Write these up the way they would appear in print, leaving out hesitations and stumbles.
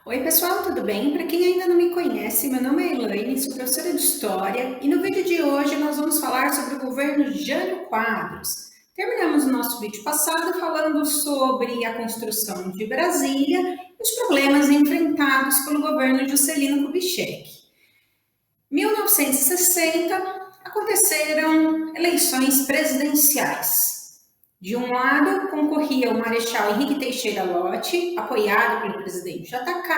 Oi, pessoal, tudo bem? Para quem ainda não me conhece, meu nome é Elaine, sou professora de História e no vídeo de hoje nós vamos falar sobre o governo Jânio Quadros. Terminamos o nosso vídeo passado falando sobre a construção de Brasília e os problemas enfrentados pelo governo Juscelino Kubitschek. Em 1960, aconteceram eleições presidenciais. De um lado, concorria o Marechal Henrique Teixeira Lott, apoiado pelo presidente JK,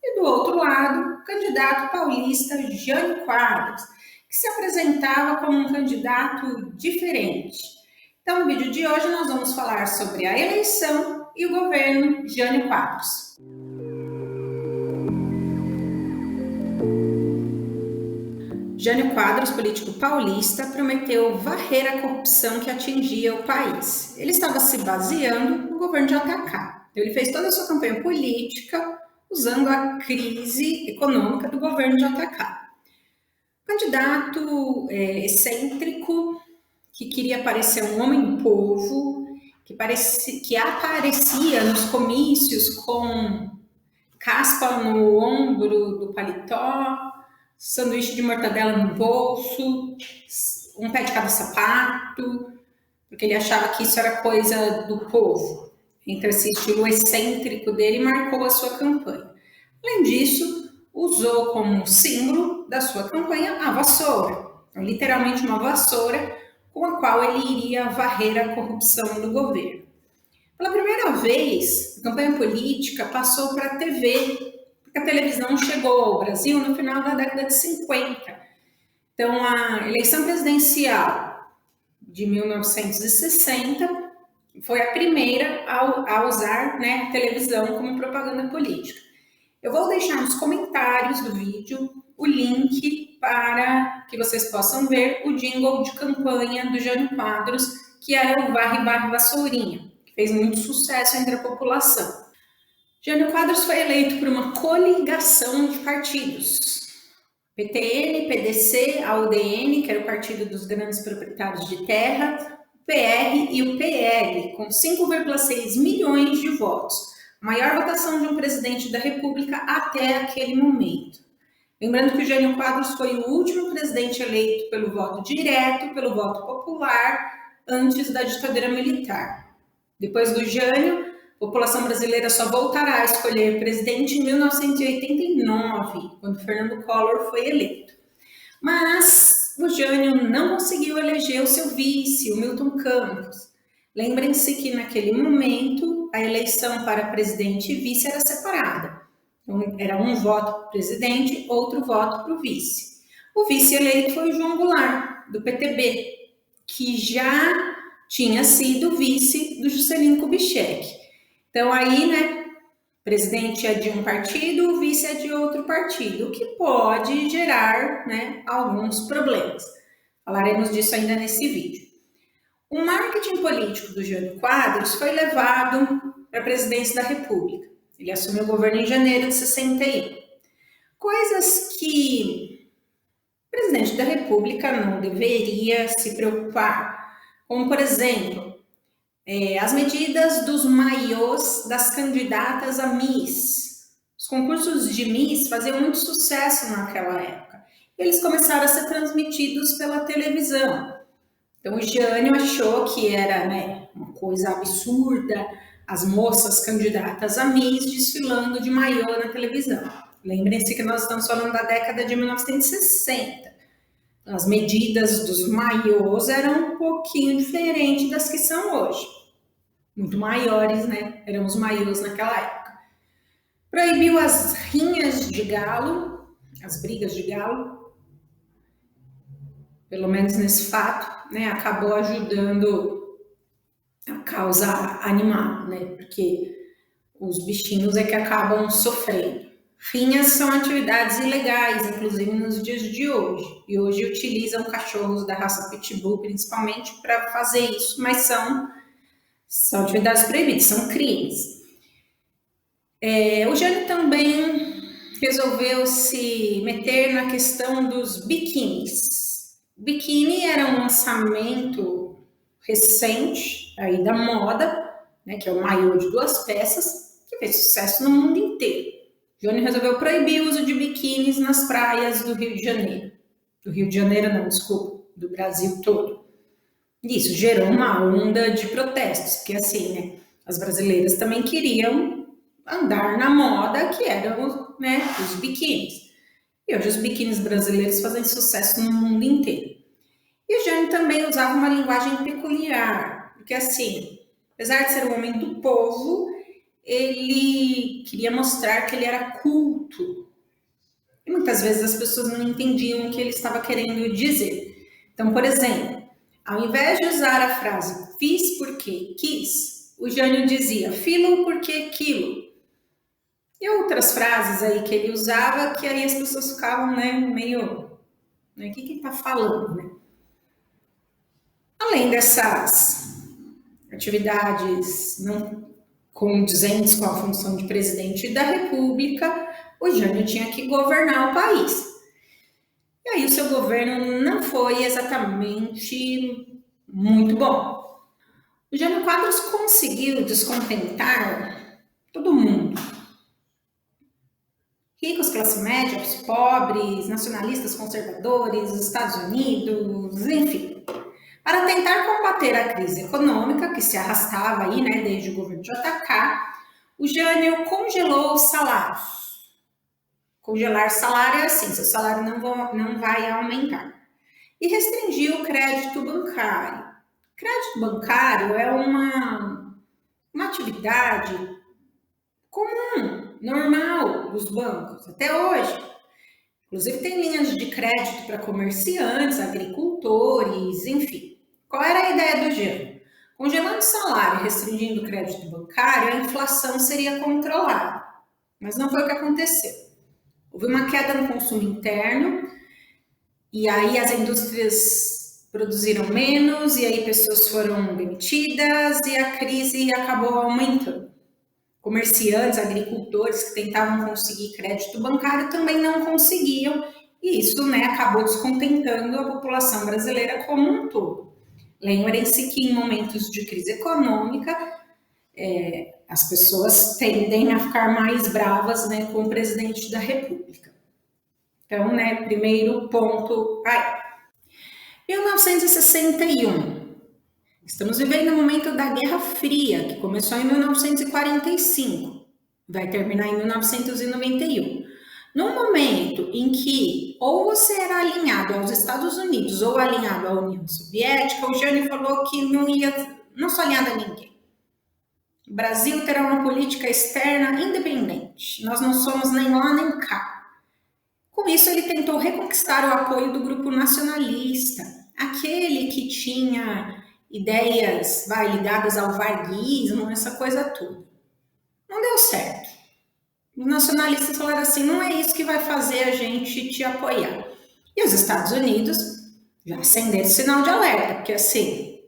e do outro lado, o candidato paulista Jânio Quadros, que se apresentava como um candidato diferente. Então, no vídeo de hoje, nós vamos falar sobre a eleição e o governo Jânio Quadros. Jânio Quadros, político paulista, prometeu varrer a corrupção que atingia o país. Ele estava se baseando no governo de JK. Ele fez toda a sua campanha política usando a crise econômica do governo de JK. Candidato excêntrico, que queria parecer um homem-povo, que aparecia nos comícios com caspa no ombro do paletó, sanduíche de mortadela no bolso, um pé de cada sapato, porque ele achava que isso era coisa do povo. Então, esse estilo excêntrico dele marcou a sua campanha. Além disso, usou como símbolo da sua campanha a vassoura. Então, literalmente uma vassoura com a qual ele iria varrer a corrupção do governo. Pela primeira vez, a campanha política passou para a TV, porque a televisão chegou ao Brasil no final da década de 50. Então, a eleição presidencial de 1960 foi a primeira a usar, a televisão como propaganda política. Eu vou deixar nos comentários do vídeo o link para que vocês possam ver o jingle de campanha do Jânio Quadros, que era o Varre Varre Vassourinha, que fez muito sucesso entre a população. Jânio Quadros foi eleito por uma coligação de partidos. PTN, PDC, a UDN, que era o Partido dos Grandes Proprietários de Terra, o PR e o PL, com 5,6 milhões de votos, a maior votação de um presidente da República até aquele momento. Lembrando que o Jânio Quadros foi o último presidente eleito pelo voto direto, pelo voto popular, antes da ditadura militar. Depois do Jânio, a população brasileira só voltará a escolher presidente em 1989, quando Fernando Collor foi eleito. Mas o Jânio não conseguiu eleger o seu vice, o Milton Campos. Lembrem-se que naquele momento a eleição para presidente e vice era separada. Então, era um voto para o presidente, outro voto para o vice. O vice eleito foi o João Goulart, do PTB, que já tinha sido vice do Juscelino Kubitschek. Então, aí, presidente é de um partido, o vice é de outro partido, o que pode gerar, alguns problemas. Falaremos disso ainda nesse vídeo. O marketing político do Jânio Quadros foi levado para a presidência da República. Ele assumiu o governo em janeiro de 61. Coisas que o presidente da República não deveria se preocupar, como, por exemplo, as medidas dos maiôs das candidatas a Miss. Os concursos de Miss faziam muito sucesso naquela época. Eles começaram a ser transmitidos pela televisão. Então, o Jânio achou que era uma coisa absurda as moças candidatas a Miss desfilando de maiô na televisão. Lembrem-se que nós estamos falando da década de 1960. As medidas dos maiôs eram um pouquinho diferentes das que são hoje. Muito maiores, eram os maiôs naquela época. Proibiu as rinhas de galo, as brigas de galo. Pelo menos nesse fato, acabou ajudando a causa animal, porque os bichinhos é que acabam sofrendo. Rinhas são atividades ilegais, inclusive nos dias de hoje. E hoje utilizam cachorros da raça Pitbull, principalmente, para fazer isso, mas são atividades proibidas, são crimes. O Jânio também resolveu se meter na questão dos biquínis. O biquíni era um lançamento recente aí da moda, que é o maiô de 2 peças, que fez sucesso no mundo inteiro. Jânio resolveu proibir o uso de biquínis nas praias do Rio de Janeiro. Do Rio de Janeiro não, desculpa, do Brasil todo. Isso gerou uma onda de protestos, porque assim, né, as brasileiras também queriam andar na moda, que eram, né, os biquínis. E hoje os biquínis brasileiros fazem sucesso no mundo inteiro. E o Jânio também usava uma linguagem peculiar, porque assim, apesar de ser um homem do povo, ele queria mostrar que ele era culto. E muitas vezes as pessoas não entendiam o que ele estava querendo dizer. Então, por exemplo, ao invés de usar a frase fiz porque quis, o Jânio dizia filo porque quilo. E outras frases aí que ele usava, que aí as pessoas ficavam, né, meio, né, o que ele está falando, né? Além dessas atividades não condizentes com a função de presidente da República, o Jânio tinha que governar o país. E aí o seu governo não foi exatamente muito bom. O Jânio Quadros conseguiu descontentar todo mundo. Ricos, classe média, os pobres, nacionalistas, conservadores, Estados Unidos, enfim. Para tentar combater a crise econômica que se arrastava aí, né, desde o governo de JK, o Jânio congelou os salários. Congelar salário é assim, seu salário não vai aumentar. E restringiu o crédito bancário. Crédito bancário é uma atividade comum, normal dos bancos, até hoje. Inclusive tem linhas de crédito para comerciantes, agricultores, enfim. Qual era a ideia do Jânio? Congelando o salário e restringindo o crédito bancário, a inflação seria controlada. Mas não foi o que aconteceu. Houve uma queda no consumo interno, e aí as indústrias produziram menos, e aí pessoas foram demitidas, e a crise acabou aumentando. Comerciantes, agricultores que tentavam conseguir crédito bancário também não conseguiam, e isso, né, acabou descontentando a população brasileira como um todo. Lembrem-se que em momentos de crise econômica, as pessoas tendem a ficar mais bravas, né, com o presidente da República. Então, né, primeiro ponto, 1961. Estamos vivendo o momento da Guerra Fria, que começou em 1945, vai terminar em 1991. Num momento em que ou você era alinhado aos Estados Unidos ou alinhado à União Soviética, o Jânio falou que não sou alinhado a ninguém. O Brasil terá uma política externa independente. Nós não somos nem lá nem cá. Com isso, ele tentou reconquistar o apoio do grupo nacionalista, aquele que tinha ideias ligadas ao varguismo, essa coisa toda. Não deu certo. Os nacionalistas falaram assim, não é isso que vai fazer a gente te apoiar. E os Estados Unidos já acenderam sinal de alerta, porque assim,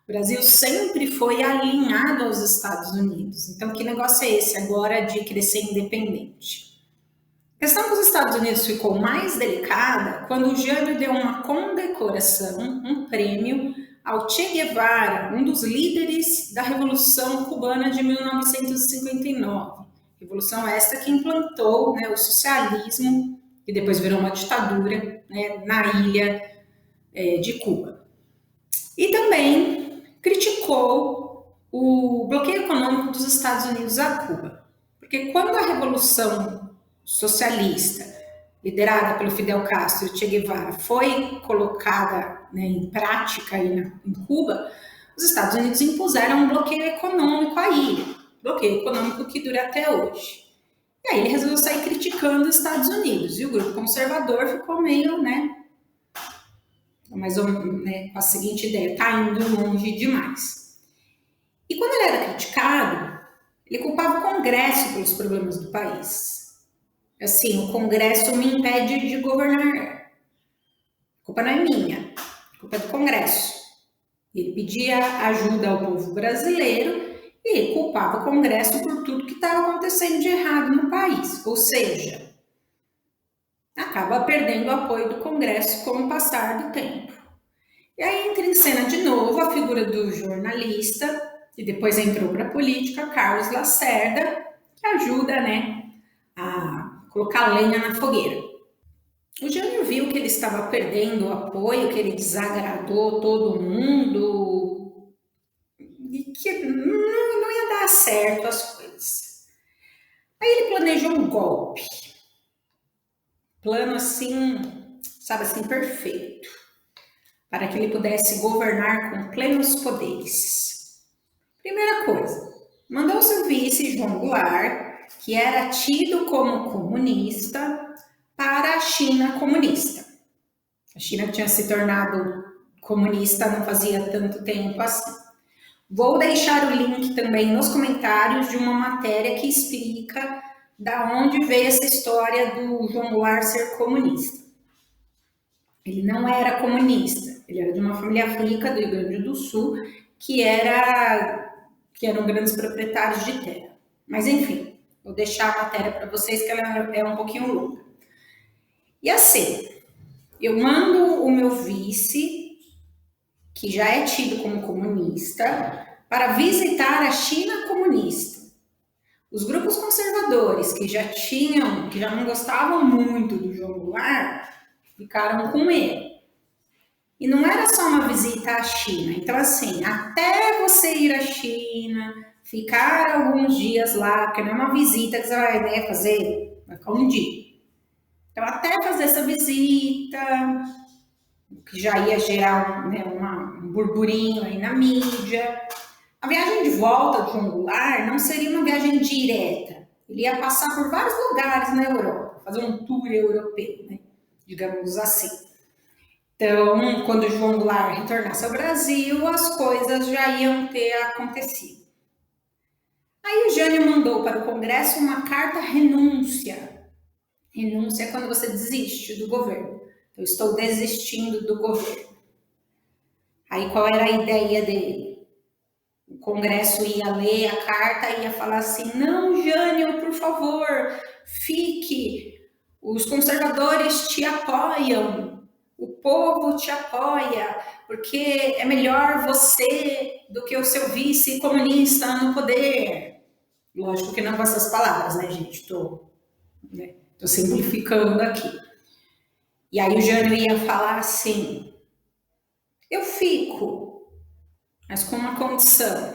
o Brasil sempre foi alinhado aos Estados Unidos. Então, que negócio é esse agora de crescer independente? A questão que os Estados Unidos ficou mais delicada quando o Jânio deu uma condecoração, um prêmio, ao Che Guevara, um dos líderes da Revolução Cubana de 1959. Revolução esta que implantou, né, o socialismo, que depois virou uma ditadura, né, na ilha de Cuba. E também criticou o bloqueio econômico dos Estados Unidos a Cuba. Porque quando a Revolução Socialista, liderada pelo Fidel Castro e Che Guevara, foi colocada, né, em prática aí em Cuba, os Estados Unidos impuseram um bloqueio econômico à ilha, bloqueio econômico que dura até hoje. E aí ele resolveu sair criticando os Estados Unidos, e o grupo conservador ficou meio, né, mais ou menos, né, com a seguinte ideia, tá indo longe demais. E quando ele era criticado, ele culpava o Congresso pelos problemas do país. Assim, o Congresso me impede de governar. A culpa não é minha, a culpa é do Congresso. Ele pedia ajuda ao povo brasileiro e ele culpava o Congresso por tudo que estava acontecendo de errado no país. Ou seja, acaba perdendo o apoio do Congresso com o passar do tempo. E aí entra em cena de novo a figura do jornalista, que depois entrou para a política, Carlos Lacerda, que ajuda, né, a colocar lenha na fogueira. O Jânio viu que ele estava perdendo o apoio, que ele desagradou todo mundo e que não ia dar certo as coisas. Aí ele planejou um golpe. Plano assim, sabe assim, perfeito, para que ele pudesse governar com plenos poderes. Primeira coisa, mandou seu vice, João Goulart, que era tido como comunista, para a China comunista. A China tinha se tornado comunista não fazia tanto tempo assim. Vou deixar o link também nos comentários de uma matéria que explica da onde veio essa história do João Goulart ser comunista. Ele não era comunista, ele era de uma família rica do Rio Grande do Sul, que eram grandes proprietários de terra. Mas enfim, vou deixar a matéria para vocês que ela é um pouquinho longa. E assim, eu mando o meu vice, que já é tido como comunista, para visitar a China comunista. Os grupos conservadores que já não gostavam muito do João Goulart, ficaram com ele. E não era só uma visita à China. Então, assim, até você ir à China, ficar alguns dias lá, porque não é uma visita que você vai fazer, vai ficar um dia. Então, até fazer essa visita, que já ia gerar um burburinho aí na mídia. A viagem de volta de João Goulart não seria uma viagem direta. Ele ia passar por vários lugares na Europa, fazer um tour europeu, né? Digamos assim. Então, quando João Goulart retornasse ao Brasil, as coisas já iam ter acontecido. Aí o Jânio mandou para o Congresso uma carta renúncia. Renúncia é quando você desiste do governo. Eu estou desistindo do governo. Aí qual era a ideia dele? O Congresso ia ler a carta e ia falar assim: não, Jânio, por favor, fique. Os conservadores te apoiam. O povo te apoia, porque é melhor você do que o seu vice comunista no poder. Lógico que não com essas palavras, né, gente? Tô simplificando aqui. E aí o Jânio ia falar assim: eu fico, mas com uma condição,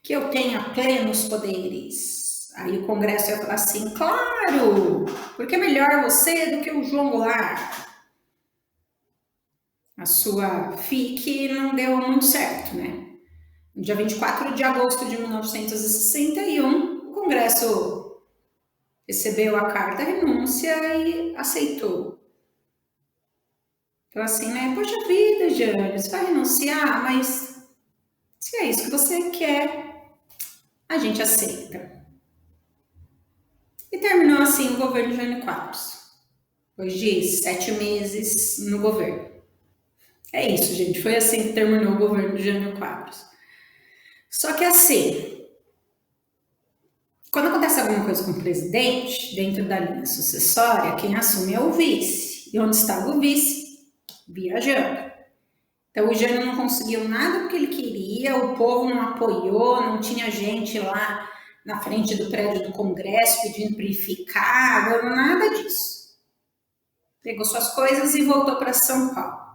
que eu tenha plenos poderes. Aí o Congresso ia falar assim: claro, porque é melhor você do que o João Goulart. A sua FIC não deu muito certo, né? No dia 24 de agosto de 1961, o Congresso recebeu a carta renúncia e aceitou. Então assim, né? Poxa vida, Jânio, você vai renunciar, mas se é isso que você quer, a gente aceita. E terminou assim o governo de Jânio Quadros. Depois de 7 meses no governo. É isso, gente. Foi assim que terminou o governo de Jânio Quadros. Só que assim, quando acontece alguma coisa com o presidente, dentro da linha sucessória, quem assume é o vice. E onde estava o vice? Viajando. Então o Jânio não conseguiu nada do que ele queria, o povo não apoiou, não tinha gente lá na frente do prédio do Congresso pedindo para ele ficar, nada disso. Pegou suas coisas e voltou para São Paulo.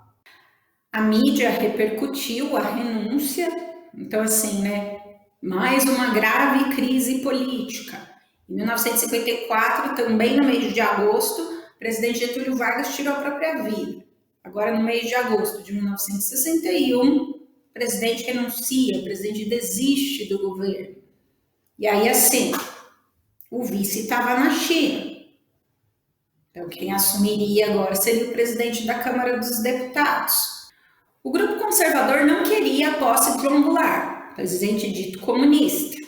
A mídia repercutiu a renúncia, então assim, né, mais uma grave crise política. Em 1954, também no mês de agosto, o presidente Getúlio Vargas tirou a própria vida. Agora, no mês de agosto de 1961, o presidente renuncia, o presidente desiste do governo. E aí, assim, o vice estava na China. Então, quem assumiria agora seria o presidente da Câmara dos Deputados. O grupo conservador não queria a posse de João Goulart, presidente dito comunista.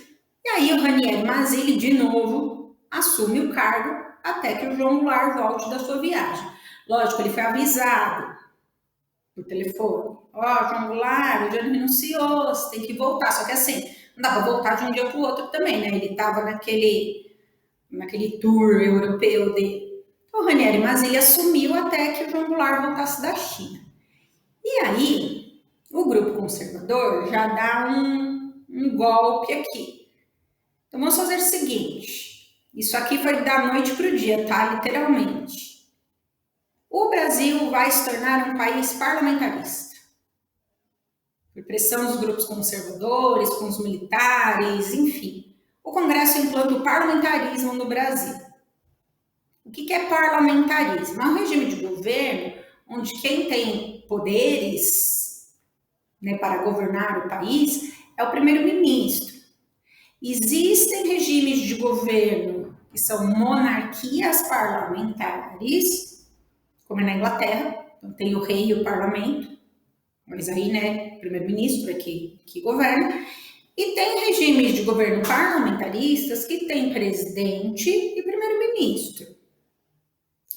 E aí o Ranieri Mazzilli, de novo, assume o cargo até que o João Goulart volte da sua viagem. Lógico, ele foi avisado por telefone. João Goulart, o Jânio renunciou, você tem que voltar. Só que assim, não dá para voltar de um dia para o outro também, né? Ele estava naquele tour europeu dele. Então, o Ranieri Mazzilli assumiu até que o João Goulart voltasse da China. E aí, o grupo conservador já dá um golpe aqui. Então, vamos fazer o seguinte. Isso aqui foi da noite para o dia, tá? Literalmente. O Brasil vai se tornar um país parlamentarista. Por pressão dos grupos conservadores, com os militares, enfim. O Congresso implanta o parlamentarismo no Brasil. O que é parlamentarismo? É um regime de governo onde quem tem poderes, né, para governar o país é o primeiro-ministro. Existem regimes de governo que são monarquias parlamentares, como é na Inglaterra, então tem o rei e o parlamento, mas aí, né, o primeiro-ministro é que governa. E tem regimes de governo parlamentaristas que tem presidente e primeiro-ministro.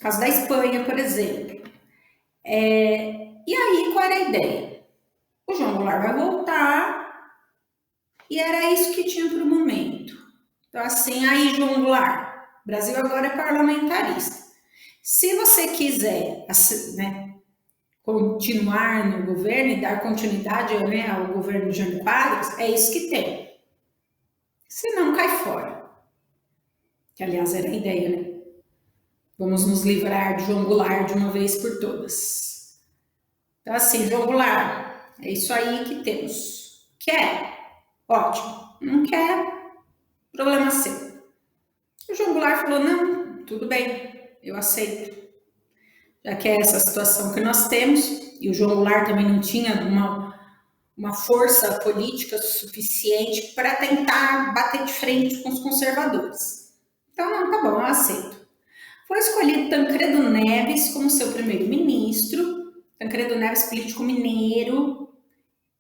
Caso da Espanha, por exemplo. E aí, qual era a ideia? O João Goulart vai voltar e era isso que tinha para o momento. Então, assim, aí, João Goulart, o Brasil agora é parlamentarista. Se você quiser, né, continuar no governo e dar continuidade, né, ao governo de Jânio Quadros, é isso que tem. Se não, cai fora. Que, aliás, era a ideia, né? Vamos nos livrar de João Goulart de uma vez por todas. Então, assim, João Goulart, é isso aí que temos. Quer? Ótimo. Não quer? Problema seu. O João Goulart falou, não, tudo bem, eu aceito. Já que é essa situação que nós temos, e o João Goulart também não tinha uma força política suficiente para tentar bater de frente com os conservadores. Então, não, tá bom, eu aceito. Foi escolhido Tancredo Neves como seu primeiro-ministro. Tancredo Neves, político mineiro,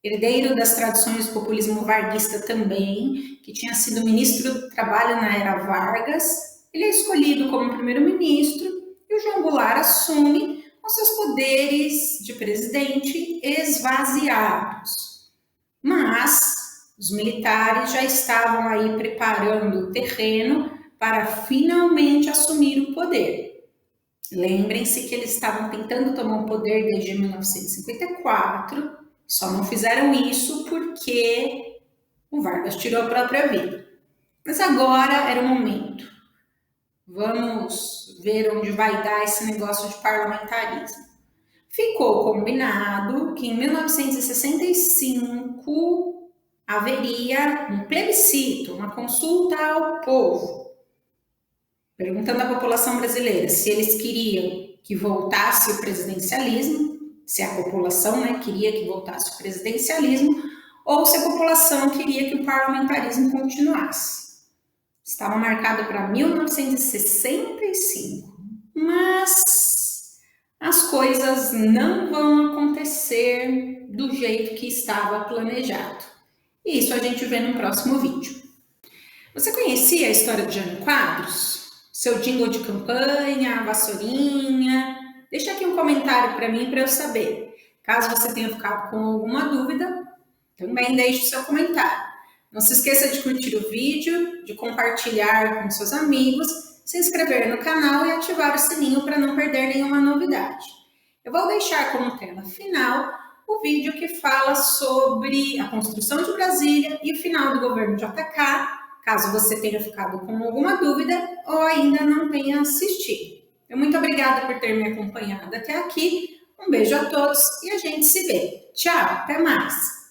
herdeiro das tradições do populismo varguista também, que tinha sido ministro do Trabalho na era Vargas. Ele é escolhido como primeiro-ministro e o João Goulart assume com seus poderes de presidente esvaziados. Mas os militares já estavam aí preparando o terreno para finalmente assumir o poder. Lembrem-se que eles estavam tentando tomar o poder desde 1954, só não fizeram isso porque o Vargas tirou a própria vida. Mas agora era o momento. Vamos ver onde vai dar esse negócio de parlamentarismo. Ficou combinado que em 1965 haveria um plebiscito, uma consulta ao povo, perguntando à população brasileira se eles queriam que voltasse o presidencialismo, se a população, né, queria que voltasse o presidencialismo, ou se a população queria que o parlamentarismo continuasse. Estava marcado para 1965, mas as coisas não vão acontecer do jeito que estava planejado. E isso a gente vê no próximo vídeo. Você conhecia a história de Jânio Quadros? Seu jingle de campanha, a vassourinha? Deixa aqui um comentário para mim para eu saber. Caso você tenha ficado com alguma dúvida, também deixe o seu comentário. Não se esqueça de curtir o vídeo, de compartilhar com seus amigos, se inscrever no canal e ativar o sininho para não perder nenhuma novidade. Eu vou deixar como tela final o vídeo que fala sobre a construção de Brasília e o final do governo JK, caso você tenha ficado com alguma dúvida ou ainda não tenha assistido. Muito obrigada por ter me acompanhado até aqui. Um beijo a todos e a gente se vê. Tchau, até mais!